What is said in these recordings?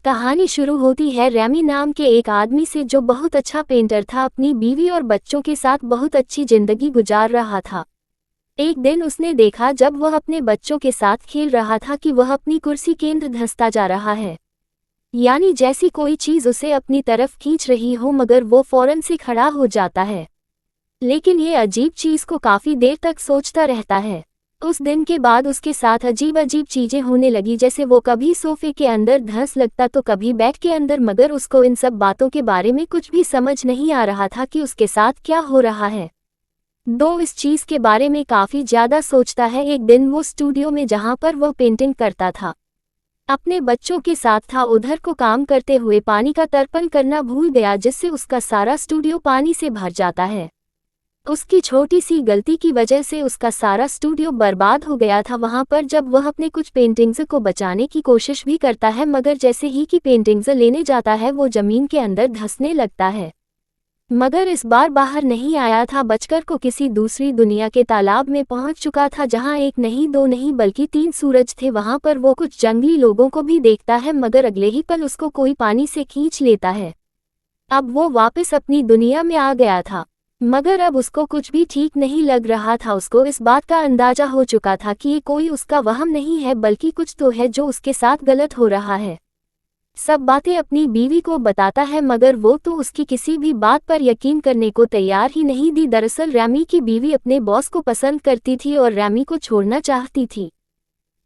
कहानी शुरू होती है रैमी नाम के एक आदमी से जो बहुत अच्छा पेंटर था, अपनी बीवी और बच्चों के साथ बहुत अच्छी जिंदगी गुजार रहा था। एक दिन उसने देखा जब वह अपने बच्चों के साथ खेल रहा था कि वह अपनी कुर्सी केंद्र धंसता जा रहा है, यानी जैसी कोई चीज उसे अपनी तरफ खींच रही हो, मगर वो फौरन से खड़ा हो जाता है। लेकिन ये अजीब चीज को काफी देर तक सोचता रहता है। उस दिन के बाद उसके साथ अजीब अजीब चीजें होने लगी, जैसे वो कभी सोफे के अंदर धंस लगता तो कभी बेड के अंदर, मगर उसको इन सब बातों के बारे में कुछ भी समझ नहीं आ रहा था कि उसके साथ क्या हो रहा है। इस चीज के बारे में काफी ज्यादा सोचता है। एक दिन वो स्टूडियो में जहां पर वह पेंटिंग करता था अपने बच्चों के साथ था, उधर को काम करते हुए पानी का तर्पण करना भूल गया, जिससे उसका सारा स्टूडियो पानी से भर जाता है। उसकी छोटी सी गलती की वजह से उसका सारा स्टूडियो बर्बाद हो गया था। वहां पर जब वह अपने कुछ पेंटिंग्स को बचाने की कोशिश भी करता है, मगर जैसे ही कि पेंटिंग्स लेने जाता है वो जमीन के अंदर धंसने लगता है। मगर इस बार बाहर नहीं आया था, बचकर को किसी दूसरी दुनिया के तालाब में पहुंच चुका था, जहां एक नहीं दो नहीं बल्कि 3 सूरज थे। वहां पर वो कुछ जंगली लोगों को भी देखता है, मगर अगले ही पल उसको कोई पानी से खींच लेता है। अब वो वापस अपनी दुनिया में आ गया था, मगर अब उसको कुछ भी ठीक नहीं लग रहा था। उसको इस बात का अंदाजा हो चुका था कि ये कोई उसका वहम नहीं है, बल्कि कुछ तो है जो उसके साथ गलत हो रहा है। सब बातें अपनी बीवी को बताता है, मगर वो तो उसकी किसी भी बात पर यकीन करने को तैयार ही नहीं थी। दरअसल रैमी की बीवी अपने बॉस को पसंद करती थी और रैमी को छोड़ना चाहती थी।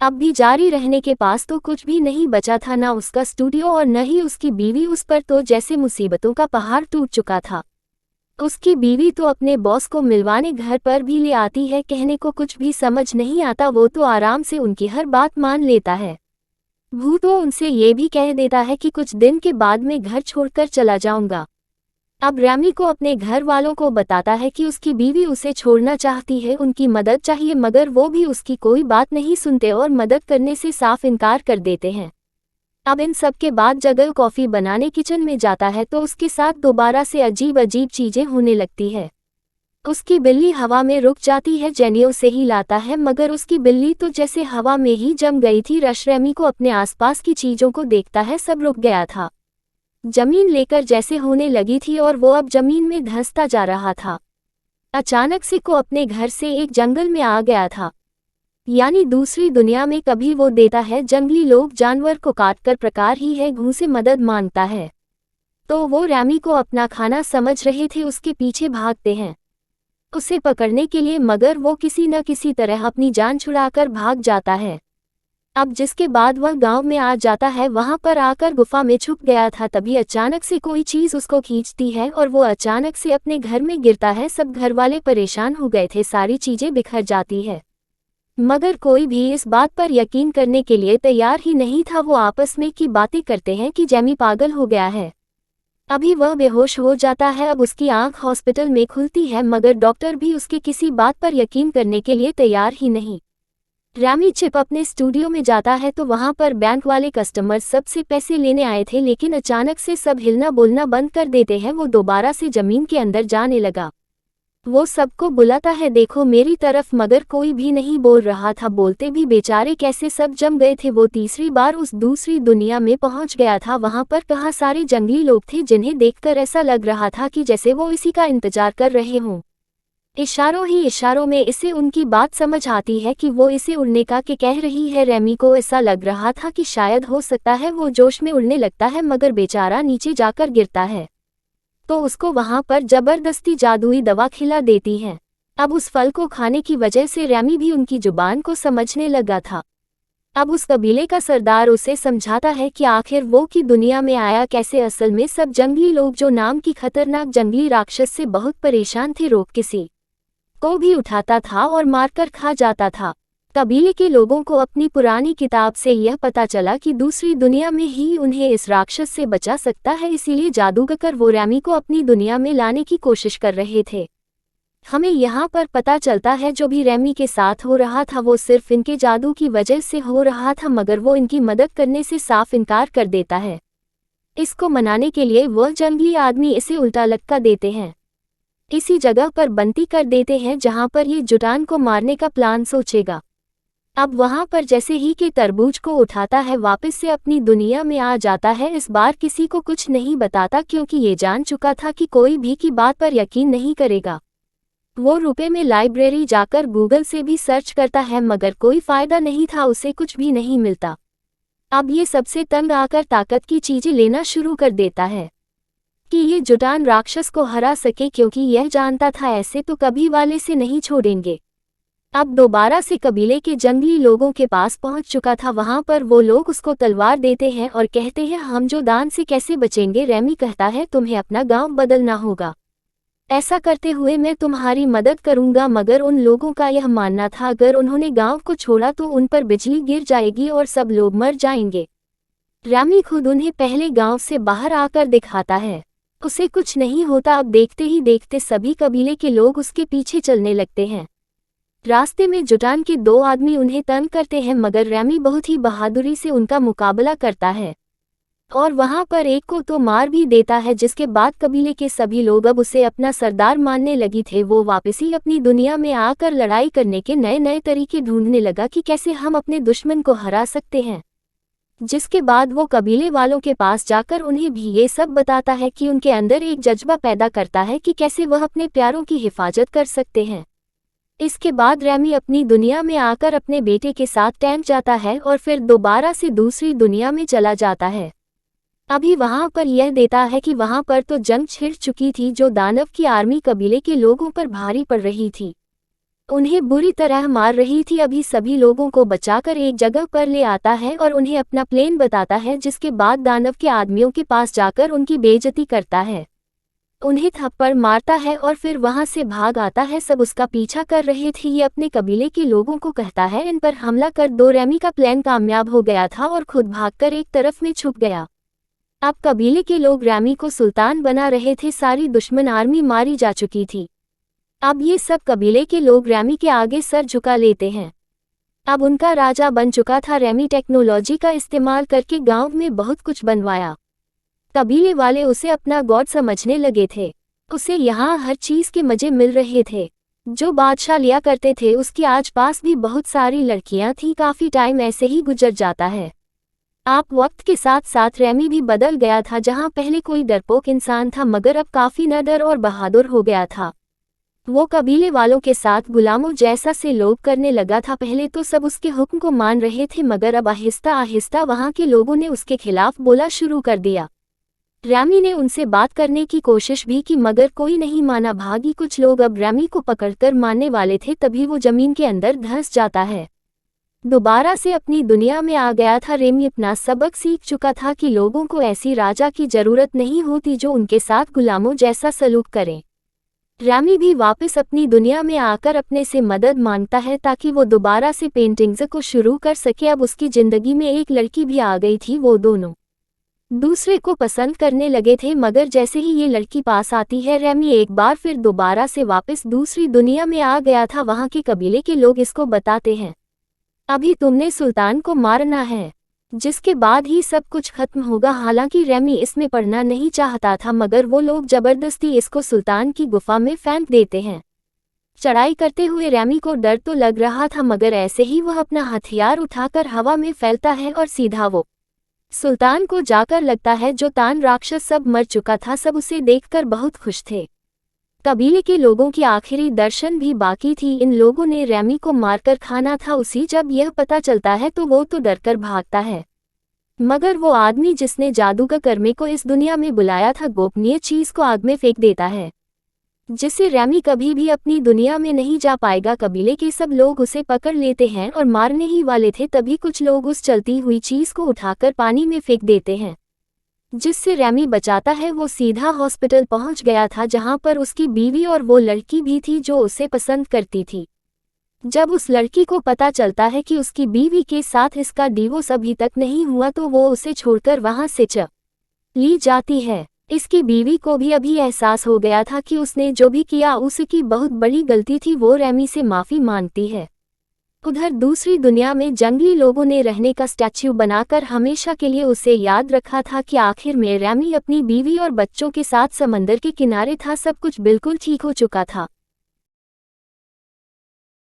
अब भी जारी रहने के पास तो कुछ भी नहीं बचा था, ना उसका स्टूडियो और न ही उसकी बीवी। उस पर तो जैसे मुसीबतों का पहाड़ टूट चुका था। उसकी बीवी तो अपने बॉस को मिलवाने घर पर भी ले आती है, कहने को कुछ भी समझ नहीं आता, वो तो आराम से उनकी हर बात मान लेता है। वो तो उनसे ये भी कह देता है कि कुछ दिन के बाद मैं घर छोड़कर चला जाऊंगा। अब रैमी को अपने घर वालों को बताता है कि उसकी बीवी उसे छोड़ना चाहती है, उनकी मदद चाहिए, मगर वो भी उसकी कोई बात नहीं सुनते और मदद करने से साफ इनकार कर देते हैं। अब इन सब के बाद जगल कॉफ़ी बनाने किचन में जाता है तो उसके साथ दोबारा से अजीब अजीब चीज़ें होने लगती है। उसकी बिल्ली हवा में रुक जाती है, जेनियो से ही लाता है, मगर उसकी बिल्ली तो जैसे हवा में ही जम गई थी। रश रैमी को अपने आसपास की चीज़ों को देखता है, सब रुक गया था। जमीन लेकर जैसे होने लगी थी और वो अब जमीन में धंसता जा रहा था। अचानक से को अपने घर से एक जंगल में आ गया था, यानी दूसरी दुनिया में। कभी वो देता है जंगली लोग जानवर को काटकर प्रकार ही है घूं से मदद मांगता है, तो वो रैमी को अपना खाना समझ रहे थे, उसके पीछे भागते हैं उसे पकड़ने के लिए, मगर वो किसी न किसी तरह अपनी जान छुड़ाकर भाग जाता है। अब जिसके बाद वह गांव में आ जाता है, वहां पर आकर गुफा में छुप गया था। तभी अचानक से कोई चीज उसको खींचती है और वो अचानक से अपने घर में गिरता है। सब घर वाले परेशान हो गए थे, सारी चीजें बिखर जाती है, मगर कोई भी इस बात पर यकीन करने के लिए तैयार ही नहीं था। वो आपस में की बातें करते हैं कि जेमी पागल हो गया है। अभी वह बेहोश हो जाता है। अब उसकी आंख हॉस्पिटल में खुलती है, मगर डॉक्टर भी उसके किसी बात पर यकीन करने के लिए तैयार ही नहीं। रैमी चिप अपने स्टूडियो में जाता है तो वहां पर बैंक वाले कस्टमर सबसे पैसे लेने आए थे, लेकिन अचानक से सब हिलना बोलना बंद कर देते हैं। वो दोबारा से जमीन के अंदर जाने लगा। वो सबको बुलाता है, देखो मेरी तरफ, मगर कोई भी नहीं बोल रहा था। बोलते भी बेचारे कैसे सब जम गए थे। वो तीसरी बार उस दूसरी दुनिया में पहुंच गया था। वहां पर कहाँ सारे जंगली लोग थे, जिन्हें देखकर ऐसा लग रहा था कि जैसे वो इसी का इंतजार कर रहे हों। इशारों ही इशारों में इसे उनकी बात समझ आती है कि वो इसे उड़ने का के कह रही है। रैमी को ऐसा लग रहा था कि शायद हो सकता है वो जोश में उड़ने लगता है, मगर बेचारा नीचे जाकर गिरता है तो उसको वहां पर जबरदस्ती जादुई दवा खिला देती हैं। अब उस फल को खाने की वजह से रैमी भी उनकी जुबान को समझने लगा था। अब उस कबीले का सरदार उसे समझाता है कि आखिर वो की दुनिया में आया कैसे। असल में सब जंगली लोग जो नाम की खतरनाक जंगली राक्षस से बहुत परेशान थे, रोक किसी को भी उठाता था और मारकर खा जाता था। कबीले के लोगों को अपनी पुरानी किताब से यह पता चला कि दूसरी दुनिया में ही उन्हें इस राक्षस से बचा सकता है, इसीलिए जादूगर वो रैमी को अपनी दुनिया में लाने की कोशिश कर रहे थे। हमें यहाँ पर पता चलता है जो भी रैमी के साथ हो रहा था वो सिर्फ इनके जादू की वजह से हो रहा था, मगर वो इनकी मदद करने से साफ इनकार कर देता है। इसको मनाने के लिए वह जंगली आदमी इसे उल्टा लटका देते हैं, इसी जगह पर बंदी कर देते हैं जहाँ पर ये जुटान को मारने का प्लान सोचेगा। अब वहां पर जैसे ही कि तरबूज को उठाता है वापस से अपनी दुनिया में आ जाता है। इस बार किसी को कुछ नहीं बताता क्योंकि ये जान चुका था कि कोई भी की बात पर यकीन नहीं करेगा। वो रुपए में लाइब्रेरी जाकर गूगल से भी सर्च करता है मगर कोई फायदा नहीं था, उसे कुछ भी नहीं मिलता। अब ये सबसे तंग आकर ताकत की चीजें लेना शुरू कर देता है कि ये जुटान राक्षस को हरा सके, क्योंकि यह जानता था ऐसे तो कभी वाले से नहीं छोड़ेंगे। अब दोबारा से कबीले के जंगली लोगों के पास पहुंच चुका था। वहां पर वो लोग उसको तलवार देते हैं और कहते हैं हम जो दान से कैसे बचेंगे। रेमी कहता है तुम्हें अपना गांव बदलना होगा, ऐसा करते हुए मैं तुम्हारी मदद करूंगा। मगर उन लोगों का यह मानना था अगर उन्होंने गांव को छोड़ा तो उन पर बिजली गिर जाएगी और सब लोग मर जाएंगे। रेमी खुद उन्हें पहले गांव से बाहर आकर दिखाता है, उसे कुछ नहीं होता। अब देखते ही देखते सभी कबीले के लोग उसके पीछे चलने लगते हैं। रास्ते में जुटान के दो आदमी उन्हें तंग करते हैं मगर रेमी बहुत ही बहादुरी से उनका मुकाबला करता है और वहां पर एक को तो मार भी देता है, जिसके बाद कबीले के सभी लोग अब उसे अपना सरदार मानने लगी थे। वो वापस ही अपनी दुनिया में आकर लड़ाई करने के नए नए तरीके ढूंढने लगा कि कैसे हम अपने दुश्मन को हरा सकते हैं। जिसके बाद वो कबीले वालों के पास जाकर उन्हें भी ये सब बताता है कि उनके अंदर एक जज्बा पैदा करता है कि कैसे वह अपने प्यारों की हिफाजत कर सकते हैं। इसके बाद रेमी अपनी दुनिया में आकर अपने बेटे के साथ टैंक जाता है और फिर दोबारा से दूसरी दुनिया में चला जाता है। अभी वहां पर यह देता है कि वहां पर तो जंग छिड़ चुकी थी, जो दानव की आर्मी कबीले के लोगों पर भारी पड़ रही थी, उन्हें बुरी तरह मार रही थी। अभी सभी लोगों को बचाकर एक जगह पर ले आता है और उन्हें अपना प्लान बताता है, जिसके बाद दानव के आदमियों के पास जाकर उनकी बेइज्जती करता है, उन्हें थप्पड़ मारता है और फिर वहां से भाग आता है। सब उसका पीछा कर रहे थे। ये अपने कबीले के लोगों को कहता है इन पर हमला कर दो। रेमी का प्लान कामयाब हो गया था और खुद भागकर एक तरफ में छुप गया। अब कबीले के लोग रेमी को सुल्तान बना रहे थे, सारी दुश्मन आर्मी मारी जा चुकी थी। अब ये सब कबीले के लोग रेमी के आगे सर झुका लेते हैं। अब उनका राजा बन चुका था। रेमी टेक्नोलॉजी का इस्तेमाल करके गांव में बहुत कुछ बनवाया। कबीले वाले उसे अपना गॉड समझने लगे थे। उसे यहाँ हर चीज के मजे मिल रहे थे जो बादशाह लिया करते थे। उसके आसपास भी बहुत सारी लड़कियां थीं। काफी टाइम ऐसे ही गुजर जाता है। आप वक्त के साथ साथ रेमी भी बदल गया था। जहां पहले कोई डरपोक इंसान था मगर अब काफी नडर और बहादुर हो गया था। वो कबीले वालों के साथ गुलामों जैसा से लोग करने लगा था। पहले तो सब उसके हुक्म को मान रहे थे मगर अब आहिस्ता आहिस्ता वहां के लोगों ने उसके खिलाफ बोला शुरू कर दिया। रेमी ने उनसे बात करने की कोशिश भी की मगर कोई नहीं माना। भागी कुछ लोग अब रेमी को पकड़कर मारने वाले थे, तभी वो जमीन के अंदर धंस जाता है। दोबारा से अपनी दुनिया में आ गया था। रेमी अपना सबक सीख चुका था कि लोगों को ऐसी राजा की जरूरत नहीं होती जो उनके साथ गुलामों जैसा सलूक करें। रेमी भी वापस अपनी दुनिया में आकर अपने से मदद मांगता है ताकि वो दोबारा से पेंटिंग्स को शुरू कर सके। अब उसकी जिंदगी में एक लड़की भी आ गई थी। वो दोनों दूसरे को पसंद करने लगे थे मगर जैसे ही ये लड़की पास आती है रेमी एक बार फिर दोबारा से वापस दूसरी दुनिया में आ गया था। वहां के कबीले के लोग इसको बताते हैं अभी तुमने सुल्तान को मारना है, जिसके बाद ही सब कुछ खत्म होगा। हालांकि रेमी इसमें पढ़ना नहीं चाहता था मगर वो लोग जबरदस्ती इसको सुल्तान की गुफा में फेंक देते हैं। चढ़ाई करते हुए रेमी को डर तो लग रहा था मगर ऐसे ही वह अपना हथियार उठाकर हवा में फैलता है और सीधा वो सुल्तान को जाकर लगता है। जो तान राक्षस सब मर चुका था। सब उसे देखकर बहुत खुश थे। कबीले के लोगों की आखिरी दर्शन भी बाकी थी। इन लोगों ने रेमी को मारकर खाना था उसी। जब यह पता चलता है तो वो तो डरकर भागता है मगर वो आदमी जिसने जादूगर कर्मे को इस दुनिया में बुलाया था गोपनीय चीज को आग में फेंक देता है, जिससे रेमी कभी भी अपनी दुनिया में नहीं जा पाएगा। कबीले के सब लोग उसे पकड़ लेते हैं और मारने ही वाले थे, तभी कुछ लोग उस चलती हुई चीज को उठाकर पानी में फेंक देते हैं, जिससे रेमी बचाता है। वो सीधा हॉस्पिटल पहुंच गया था जहां पर उसकी बीवी और वो लड़की भी थी जो उसे पसंद करती थी। जब उस लड़की को पता चलता है कि उसकी बीवी के साथ इसका डिवोर्स अभी तक नहीं हुआ तो वो उसे छोड़कर वहां से चली जाती है। इसकी बीवी को भी अभी एहसास हो गया था कि उसने जो भी किया उसकी बहुत बड़ी गलती थी। वो रेमी से माफी मांगती है। उधर दूसरी दुनिया में जंगली लोगों ने रहने का स्टैच्यू बनाकर हमेशा के लिए उसे याद रखा था कि आखिर में रेमी अपनी बीवी और बच्चों के साथ समंदर के किनारे था। सब कुछ बिल्कुल ठीक हो चुका था।